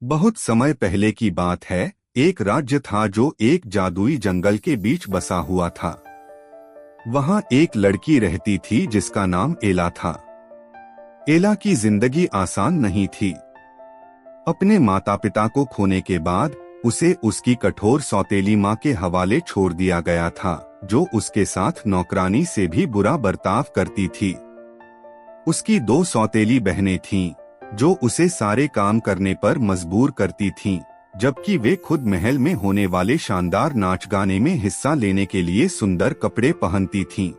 बहुत समय पहले की बात है। एक राज्य था जो एक जादुई जंगल के बीच बसा हुआ था। वहाँ एक लड़की रहती थी जिसका नाम एला था। एला की जिंदगी आसान नहीं थी। अपने माता पिता को खोने के बाद उसे उसकी कठोर सौतेली माँ के हवाले छोड़ दिया गया था, जो उसके साथ नौकरानी से भी बुरा बर्ताव करती थी। उसकी दो सौतेली बहनें थीं, जो उसे सारे काम करने पर मजबूर करती थीं, जबकि वे खुद महल में होने वाले शानदार नाच गाने में हिस्सा लेने के लिए सुंदर कपड़े पहनती थीं।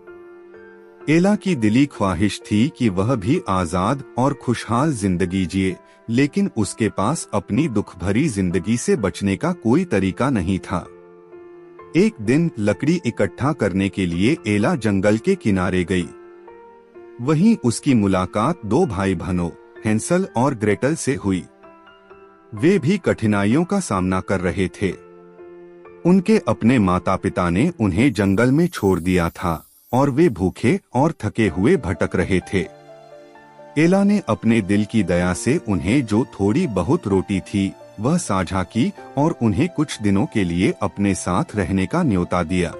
एला की दिली ख्वाहिश थी कि वह भी आजाद और खुशहाल जिंदगी जिए, लेकिन उसके पास अपनी दुख भरी जिंदगी से बचने का कोई तरीका नहीं था। एक दिन लकड़ी इकट्ठा करने के लिए एला जंगल के किनारे गई। वहीं उसकी मुलाकात दो भाई बहनों हैंसल और ग्रेटल से हुई। वे भी कठिनाइयों का सामना कर रहे थे। उनके अपने माता पिता ने उन्हें जंगल में छोड़ दिया था और वे भूखे और थके हुए भटक रहे थे। एला ने अपने दिल की दया से उन्हें जो थोड़ी बहुत रोटी थी वह साझा की और उन्हें कुछ दिनों के लिए अपने साथ रहने का न्योता दिया।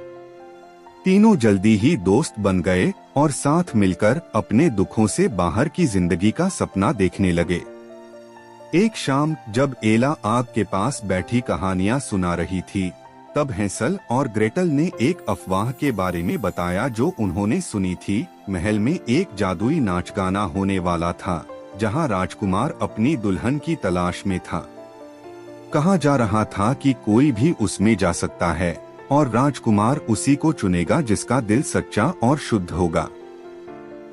तीनों जल्दी ही दोस्त बन गए और साथ मिलकर अपने दुखों से बाहर की जिंदगी का सपना देखने लगे। एक शाम जब एला आग के पास बैठी कहानियां सुना रही थी, तब हैंसल और ग्रेटल ने एक अफवाह के बारे में बताया जो उन्होंने सुनी थी। महल में एक जादुई नाच गाना होने वाला था, जहां राजकुमार अपनी दुल्हन की तलाश में था। कहा जा रहा था कि कोई भी उसमें जा सकता है और राजकुमार उसी को चुनेगा जिसका दिल सच्चा और शुद्ध होगा।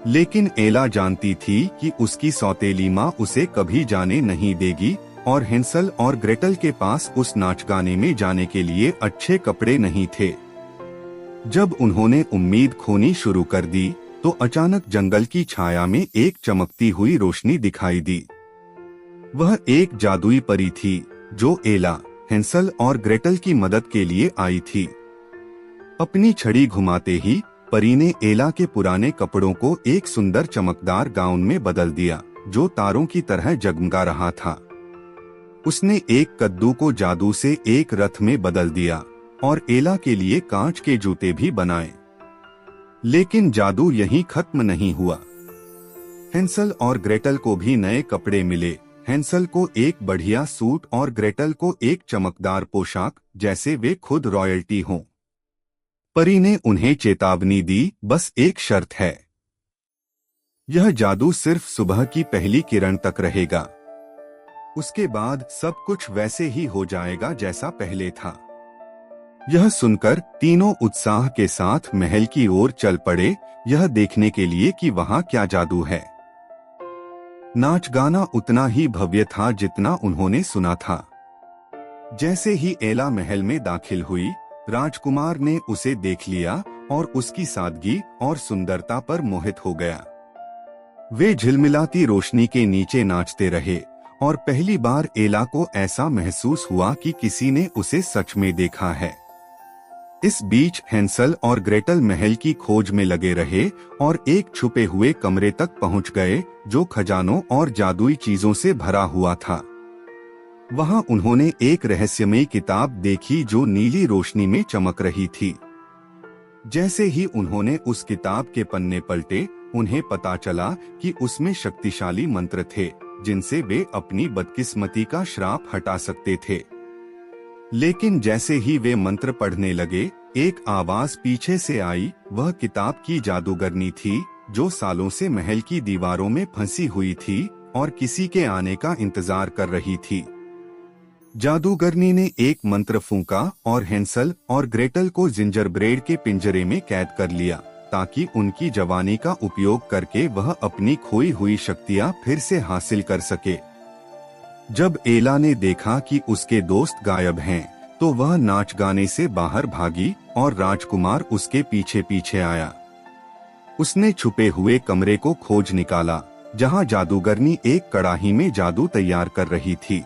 लेकिन एला जानती थी कि उसकी सौतेली माँ उसे कभी जाने नहीं देगी और हैंसल और ग्रेटल के पास उस नाच गाने में जाने के लिए अच्छे कपड़े नहीं थे। जब उन्होंने उम्मीद खोनी शुरू कर दी, तो अचानक जंगल की छाया में एक चमकती हुई रोशनी दिखाई दी। वह एक जादुई परी थी जो एला, हैंसल और ग्रेटल की मदद के लिए आई थी। अपनी छड़ी घुमाते ही परी ने एला के पुराने कपड़ों को एक सुंदर चमकदार गाउन में बदल दिया, जो तारों की तरह जगमगा रहा था। उसने एक कद्दू को जादू से एक रथ में बदल दिया और एला के लिए कांच के जूते भी बनाए। लेकिन जादू यहीं खत्म नहीं हुआ। हैंसल और ग्रेटल को भी नए कपड़े मिले। हैंसल को एक बढ़िया सूट और ग्रेटल को एक चमकदार पोशाक, जैसे वे खुद रॉयल्टी हों। परी ने उन्हें चेतावनी दी, बस एक शर्त है। यह जादू सिर्फ सुबह की पहली किरण तक रहेगा। उसके बाद सब कुछ वैसे ही हो जाएगा जैसा पहले था। यह सुनकर तीनों उत्साह के साथ महल की ओर चल पड़े, यह देखने के लिए कि वहां क्या जादू है। नाच गाना उतना ही भव्य था जितना उन्होंने सुना था। जैसे ही एला महल में दाखिल हुई, राजकुमार ने उसे देख लिया और उसकी सादगी और सुंदरता पर मोहित हो गया। वे झिलमिलाती रोशनी के नीचे नाचते रहे और पहली बार एला को ऐसा महसूस हुआ कि किसी ने उसे सच में देखा है। इस बीच हैंसल और ग्रेटल महल की खोज में लगे रहे और एक छुपे हुए कमरे तक पहुंच गए जो खजानों और जादुई चीजों से भरा हुआ था। वहां उन्होंने एक रहस्यमयी किताब देखी जो नीली रोशनी में चमक रही थी। जैसे ही उन्होंने उस किताब के पन्ने पलटे, उन्हें पता चला कि उसमें शक्तिशाली मंत्र थे जिनसे वे अपनी बदकिस्मती का श्राप हटा सकते थे। लेकिन जैसे ही वे मंत्र पढ़ने लगे, एक आवाज पीछे से आई। वह किताब की जादूगरनी थी जो सालों से महल की दीवारों में फंसी हुई थी और किसी के आने का इंतजार कर रही थी। जादूगरनी ने एक मंत्र फूंका और हैंसल और ग्रेटल को जिंजरब्रेड के पिंजरे में कैद कर लिया, ताकि उनकी जवानी का उपयोग करके वह अपनी खोई हुई शक्तियां फिर से हासिल कर सके। जब एला ने देखा कि उसके दोस्त गायब हैं, तो वह नाच गाने से बाहर भागी और राजकुमार उसके पीछे पीछे आया। उसने छुपे हुए कमरे को खोज निकाला, जहां जादूगरनी एक कड़ाही में जादू तैयार कर रही थी।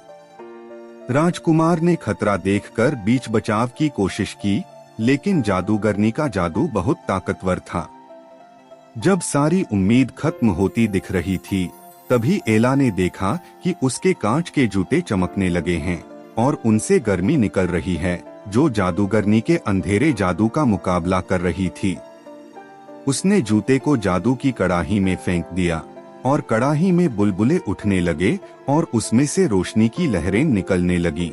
राजकुमार ने खतरा देखकर बीच बचाव की कोशिश की, लेकिन जादूगरनी का जादू बहुत ताकतवर था। जब सारी उम्मीद खत्म होती दिख रही थी, तभी एला ने देखा कि उसके कांच के जूते चमकने लगे हैं और उनसे गर्मी निकल रही है, जो जादूगरनी के अंधेरे जादू का मुकाबला कर रही थी। उसने जूते को जादू की कड़ाही में फेंक दिया और कड़ाही में बुलबुले उठने लगे और उसमें से रोशनी की लहरें निकलने लगीं।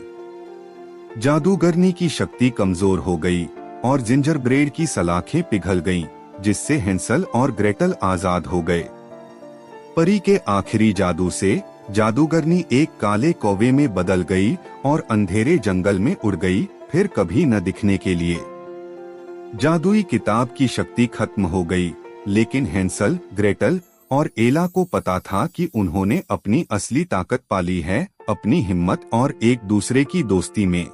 जादूगरनी की शक्ति कमजोर हो गई और जिंजरब्रेड की सलाखें पिघल गईं, जिससे हेंसल और ग्रेटल आजाद हो गए। परी के आखिरी जादू से जादूगरनी एक काले कौवे में बदल गई और अंधेरे जंगल में उड़ गई, फिर कभी न दिखने के लिए। जादुई किताब की शक्ति खत्म हो गई, लेकिन हेंसल, ग्रेटल और एला को पता था कि उन्होंने अपनी असली ताकत पाली है, अपनी हिम्मत और एक दूसरे की दोस्ती में।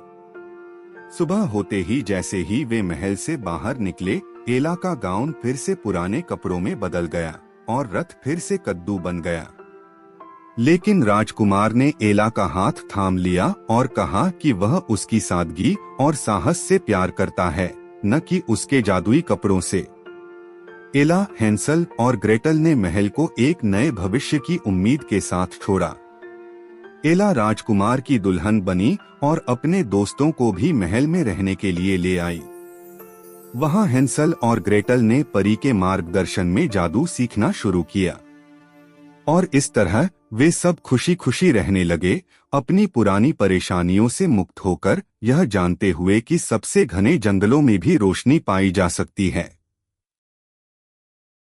सुबह होते ही जैसे ही वे महल से बाहर निकले, एला का गाउन फिर से पुराने कपड़ों में बदल गया और रथ फिर से कद्दू बन गया। लेकिन राजकुमार ने एला का हाथ थाम लिया और कहा कि वह उसकी सादगी और साहस से प्यार करता है, न कि उसके जादुई कपड़ों से। एला, हेंसल और ग्रेटल ने महल को एक नए भविष्य की उम्मीद के साथ छोड़ा। एला राजकुमार की दुल्हन बनी और अपने दोस्तों को भी महल में रहने के लिए ले आई। वहां हेंसल और ग्रेटल ने परी के मार्गदर्शन में जादू सीखना शुरू किया और इस तरह वे सब खुशी खुशी रहने लगे, अपनी पुरानी परेशानियों से मुक्त होकर, यह जानते हुए कि सबसे घने जंगलों में भी रोशनी पाई जा सकती है।